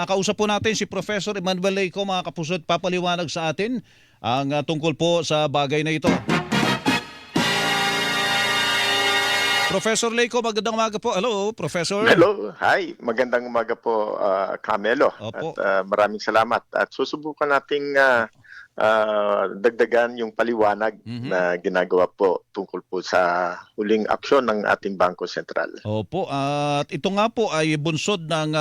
Kausap po natin si Professor Emmanuel Leyco, mga kapuso, at papaliwanag sa atin ang tungkol po sa bagay na ito. Professor Leyco, magandang umaga po. Hello, Professor. Hello, hi. Magandang umaga po, Camelo. Opo. At maraming salamat. At susubukan nating dagdagan yung paliwanag na ginagawa po tungkol po sa huling aksyon ng ating Bangko Sentral. Opo, at ito nga po ay bunsod ng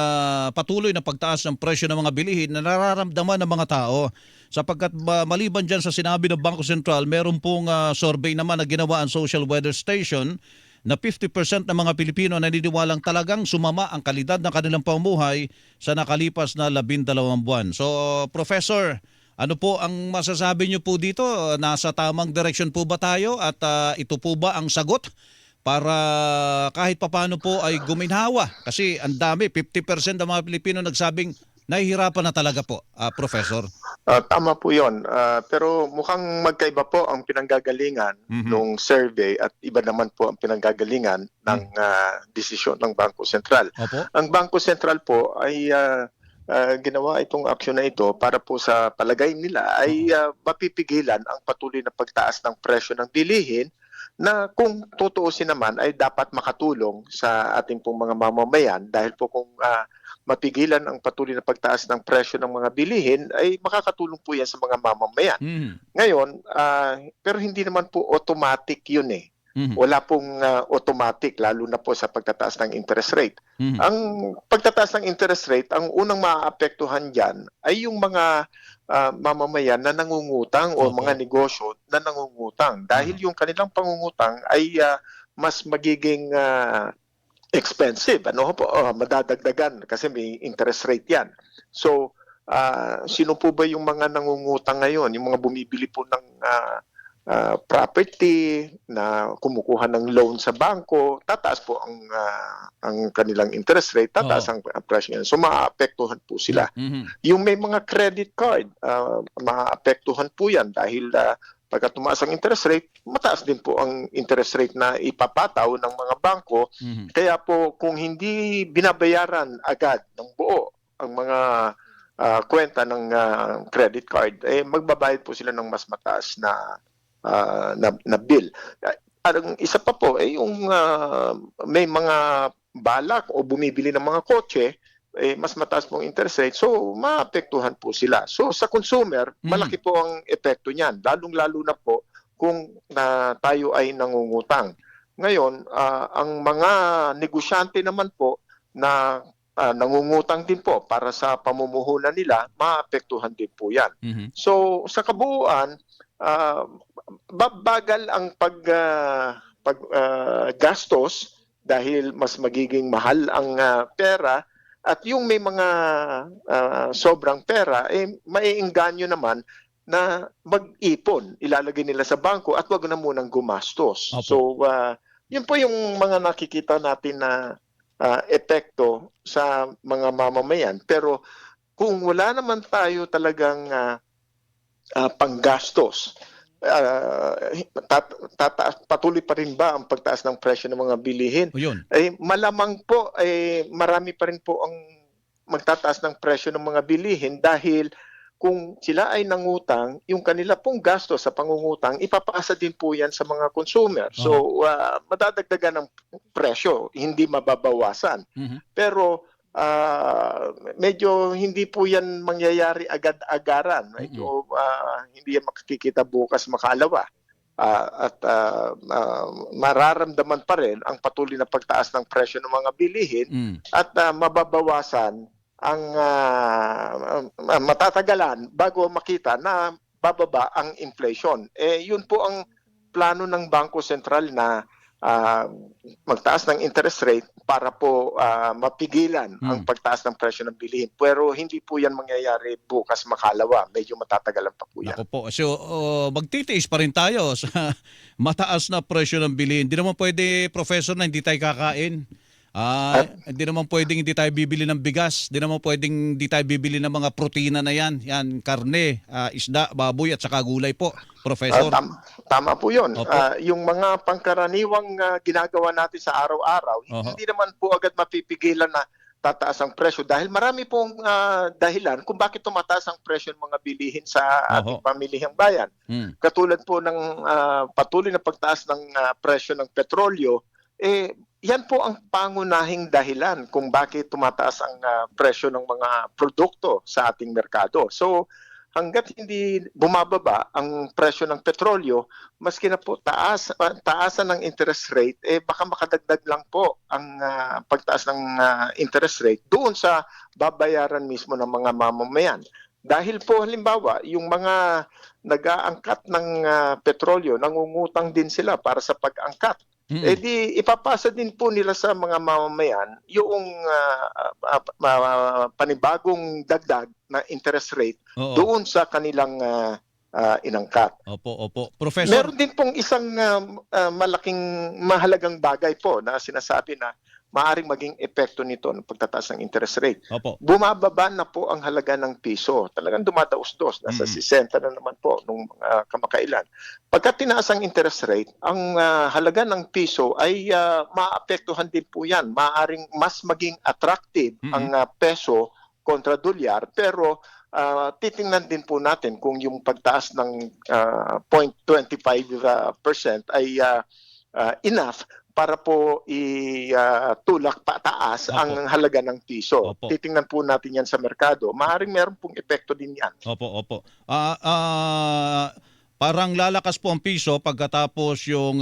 patuloy na pagtaas ng presyo ng mga bilihin na nararamdaman ng mga tao. Sapagkat maliban dyan sa sinabi ng Bangko Sentral, meron pong survey naman na ginawa ang Social Weather Station na 50% ng mga Pilipino naniniwalang talagang sumama ang kalidad ng kanilang pamumuhay sa nakalipas na 12 buwan. So, Professor, ano po ang masasabi niyo po dito? Nasa tamang direksyon po ba tayo at ito po ba ang sagot para kahit papaano po ay guminhawa? Kasi ang dami, 50% ng mga Pilipino nagsabing nahihirapan na talaga po, Professor. Tama po yun. Pero mukhang magkaiba po ang pinanggagalingan ng survey at iba naman po ang pinanggagalingan ng desisyon ng Bangko Sentral. Opo. Ang Bangko Sentral po ay ginawa itong aksyon na ito para po sa palagay nila ay mapipigilan ang patuloy na pagtaas ng presyo ng bilihin na kung tutuusin naman ay dapat makatulong sa ating pong mga mamamayan dahil po kung mapigilan ang patuloy na pagtaas ng presyo ng mga bilihin ay makakatulong po yan sa mga mamamayan. Ngayon, pero hindi naman po automatic yun eh. Wala pong automatic lalo na po sa pagtataas ng interest rate. Ang pagtataas ng interest rate, ang unang maaapektuhan dyan ay yung mga mamamayan na nangungutang o mga negosyo na nangungutang dahil yung kanilang pangungutang ay mas magiging expensive, madadagdagan kasi may interest rate yan. So, sino po ba yung mga nangungutang ngayon? Yung mga bumibili po ng property, na kumukuha ng loan sa bangko, tataas po ang kanilang interest rate, tataas ang presyo yan. So, maapektuhan po sila. Yung may mga credit card, maapektuhan po yan dahil pagka tumaas ang interest rate, mataas din po ang interest rate na ipapataw ng mga bangko. Kaya po kung hindi binabayaran agad ng buo ang mga kwenta ng credit card, magbabayad po sila ng mas mataas na bill. Ang isa pa po yung may mga balak o bumibili ng mga kotse, mas mataas pong interest rate, so maapektuhan po sila. So sa consumer, malaki po ang epekto niyan, lalong-lalo na po kung tayo ay nangungutang. Ngayon, ang mga negosyante naman po na nangungutang din po para sa pamumuhunan nila, maapektuhan din po yan. So sa kabuuan, bagal ang paggastos dahil mas magiging mahal ang pera. At yung may mga sobrang pera, maiengganyo naman na mag-ipon. Ilalagay nila sa bangko at wag na munang gumastos. Opo. So, yun po yung mga nakikita natin na epekto sa mga mamamayan. Pero kung wala naman tayo talagang panggastos, patuloy pa rin ba ang pagtaas ng presyo ng mga bilihin? Malamang po marami pa rin po ang magtataas ng presyo ng mga bilihin dahil kung sila ay nangutang, yung kanila pong gasto sa pangungutang, ipapasa din po yan sa mga consumer. So, madadagdagan ng presyo, hindi mababawasan. Pero medyo hindi po yan mangyayari agad-agaran. Medyo hindi yan makikita bukas makalawa. At mararamdaman pa rin ang patuloy na pagtaas ng presyo ng mga bilihin at mababawasan ang matatagalan bago makita na bababa ang inflation. Yun po ang plano ng Bangko Sentral na magtaas ng interest rate para po mapigilan ang pagtaas ng presyo ng bilihin. Pero hindi po yan mangyayari bukas makalawa. Medyo matatagalan pa po yan. Ako po. So, magtitiis pa rin tayo sa mataas na presyo ng bilihin. Hindi naman pwede, Professor, na hindi tayo kakain. Hindi naman pwedeng hindi tayo bibili ng bigas. Hindi naman pwedeng hindi tayo bibili ng mga protina na yan. Yan, karne, isda, baboy at saka gulay po, Professor. Tama po yun. Yung mga pangkaraniwang ginagawa natin sa araw-araw, hindi naman po agad mapipigilan na tataas ang presyo dahil marami pong dahilan kung bakit tumataas ang presyo ng mga bilihin sa ating Oho. pamilihang bayan. Mm. Katulad po ng patuloy na pagtaas ng presyo ng petrolyo, yan po ang pangunahing dahilan kung bakit tumataas ang presyo ng mga produkto sa ating merkado. So, hangga't hindi bumababa ang presyo ng petrolyo, maski na po taasan ng interest rate, baka makadagdag lang po ang pagtaas ng interest rate doon sa babayaran mismo ng mga mamamayan. Dahil po halimbawa, yung mga nag-aangkat ng petrolyo, nangungutang din sila para sa pag-angkat. Di ipapasa din po nila sa mga mamamayan yung panibagong dagdag na interest rate Oo. doon sa kanilang inangkat. Opo. Professor. Meron din pong isang malaking mahalagang bagay po na sinasabi na maaring maging epekto nito ng pagtataas ng interest rate. Opo. Bumababa na po ang halaga ng piso. Talagang dumadaos-dos. Nasa 60 na naman po nung kamakailan. Pagka tinaas ang interest rate, ang halaga ng piso ay maapektuhan din po yan. Maaring mas maging attractive ang peso kontra dolyar. Pero titingnan din po natin kung yung pagtaas ng 0.25% ay enough para po itulak pataas ang halaga ng piso. Opo. Titingnan po natin yan sa merkado. Maaaring meron pong epekto din yan. Opo. Parang lalakas po ang piso pagkatapos yung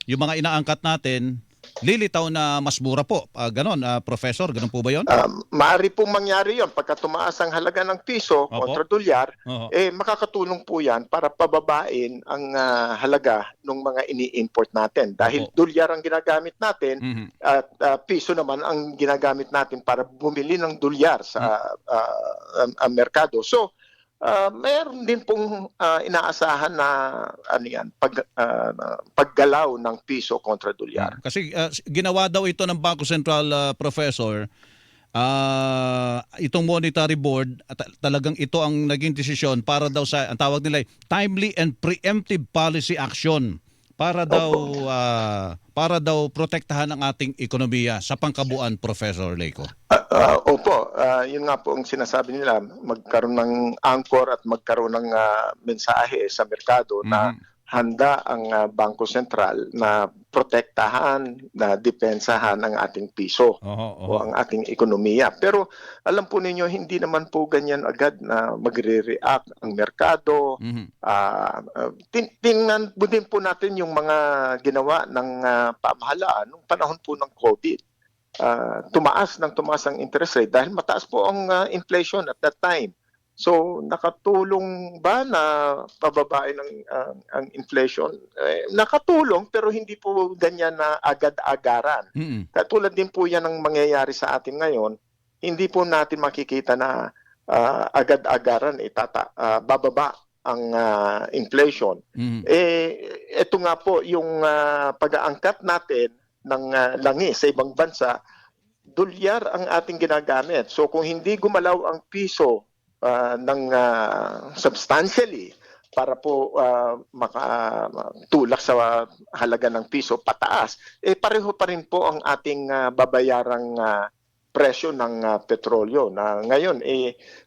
mga inaangkat natin, lilitaw na mas mura po. Ganon, Professor, ganon po ba yun? Maaari pong mangyari yon pagka tumaas ang halaga ng piso kontra dolyar, makakatulong po yan para pababain ang halaga ng mga ini-import natin. Dahil dolyar ang ginagamit natin at piso naman ang ginagamit natin para bumili ng dolyar sa merkado. So, mayroon din pong inaasahan na paggalaw ng piso kontra dolyar. Kasi ginawa daw ito ng Bangko Sentral, Professor, itong monetary board, talagang ito ang naging desisyon para daw sa, ang tawag nila, timely and preemptive policy action para daw protektahan ang ating ekonomiya sa pangkabuuan, Professor Leyco. Yun nga po ang sinasabi nila, magkaroon ng anchor at magkaroon ng mensahe sa merkado na handa ang Bangko Sentral na protektahan, na depensahan ang ating piso o ang ating ekonomiya. Pero alam po ninyo, hindi naman po ganyan agad na magre-react ang merkado. Tingnan din po natin yung mga ginawa ng pamahalaan nung panahon po ng COVID. Tumaas ang interest rate dahil mataas po ang inflation at that time. So, nakatulong ba na pababain ang inflation? Nakatulong pero hindi po ganyan na agad-agaran. Katulad din po yan ang mangyayari sa atin ngayon. Hindi po natin makikita na agad-agaran bababa ang inflation. Ito nga po yung pag-aangkat natin ng langis sa ibang bansa, dolyar ang ating ginagamit. So kung hindi gumalaw ang piso substantially para po makatulak sa halaga ng piso pataas, pareho pa rin po ang ating babayarang presyo ng petrolyo na ngayon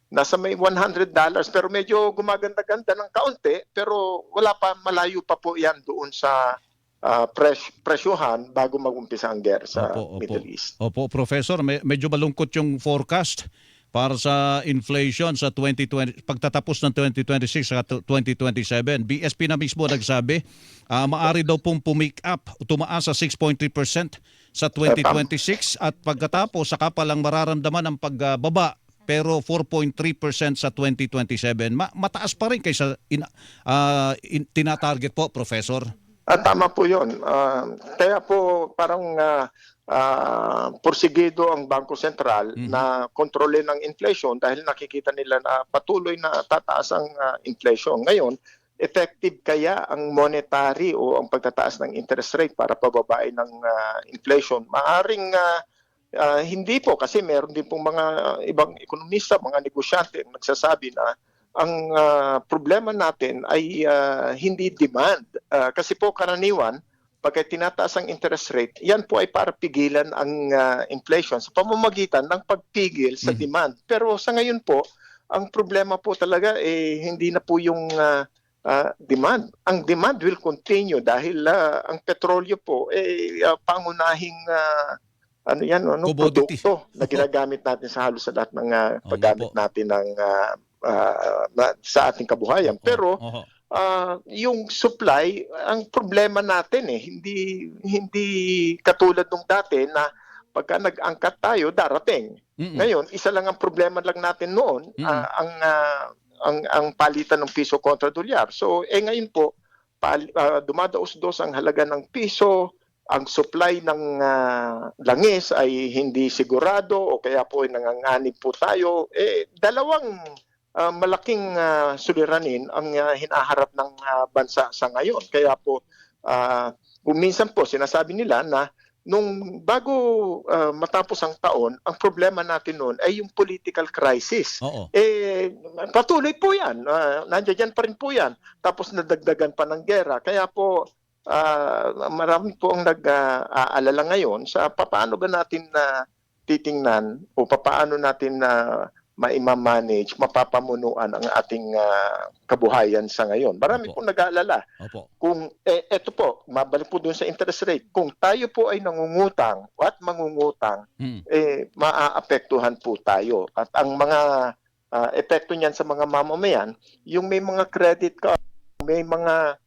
nasa may $100 pero medyo gumaganda-ganda ng kaunti pero malayo pa po yan doon sa presyohan bago mag-umpisa ang gera sa Middle East. Opo, Professor, medyo malungkot yung forecast para sa inflation sa 2020 pagtatapos ng 2026 sa 2027. BSP na mismo nagsabi, maaari daw pong pumick up, tumaas sa 6.3% sa 2026 at pagkatapos saka pa lang mararamdaman ang pagbaba pero 4.3% sa 2027. Mataas pa rin kaysa tinatarget po, Professor. Tama po yun. Kaya po parang porsigido ang Bangko Sentral na kontrolin ng inflation dahil nakikita nila na patuloy na tataas ang inflation. Ngayon, effective kaya ang monetary o ang pagtataas ng interest rate para pababain ng inflation? Maaring hindi po kasi meron din pong mga ibang ekonomista, mga negosyante ang nagsasabi na ang problema natin ay hindi demand. Kasi po karaniwan, pagka tinataas ang interest rate, yan po ay para pigilan ang inflation sa pamamagitan ng pagpigil sa demand. Pero sa ngayon po, ang problema po talaga hindi na po yung demand. Ang demand will continue dahil ang petrolyo po pangunahing Commodity. produkto na ginagamit natin sa halos sa lahat ng paggamit natin ng sa ating kabuhayan. Pero yung supply, ang problema natin hindi katulad nung dati na pagka nag-angkat tayo, darating. Ngayon, isa lang ang problema lang natin noon, ang palitan ng piso kontra dolyar. So, ngayon po, dumadaos-dos ang halaga ng piso, ang supply ng langis ay hindi sigurado o kaya po ay nanganganib po tayo. Dalawang malaking suliranin ang hinaharap ng bansa sa ngayon. Kaya po, kung minsan po sinasabi nila na nung bago matapos ang taon, ang problema natin noon ay yung political crisis. Patuloy po yan. Nandiyan pa rin po yan. Tapos nadagdagan pa ng gera. Kaya po, marami po ang nag-aalala ngayon sa paano ba natin titingnan o paano natin maimamanage, mapapamunuan ang ating kabuhayan sa ngayon. Marami pong nag-aalala. Kung, eto po, mabalik po dun sa interest rate. Kung tayo po ay nangungutang at mangungutang, maaapektuhan po tayo. At ang mga epekto niyan sa mga mamamayan, yung may mga credit card, may mga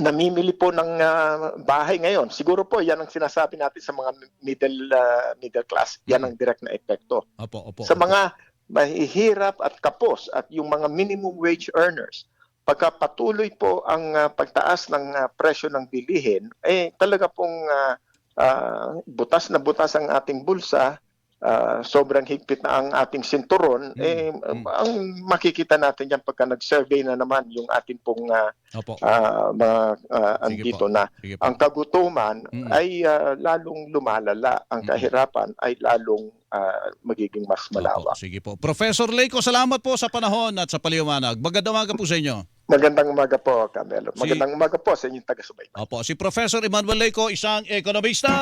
namimili po ng bahay ngayon. Siguro po, yan ang sinasabi natin sa mga middle class. Yan ang direct na epekto. Sa mga mahihirap at kapos at yung mga minimum wage earners, pagka patuloy po ang pagtaas ng presyo ng bilihin, talaga pong butas na butas ang ating bulsa, sobrang higpit na ang ating sinturon, ang makikita natin yan pagka nag-survey na naman yung ating pong andito na ang kagutuman ay lalong lumalala, ang kahirapan ay lalong magiging mas malawak. Sige po. Professor Leyco, salamat po sa panahon at sa paliwanag. Magandang umaga po sa inyo. Magandang umaga po, Camelo. Magandang umaga po sa inyong taga-subaybay. Si Professor Emmanuel Leyco, isang ekonomista.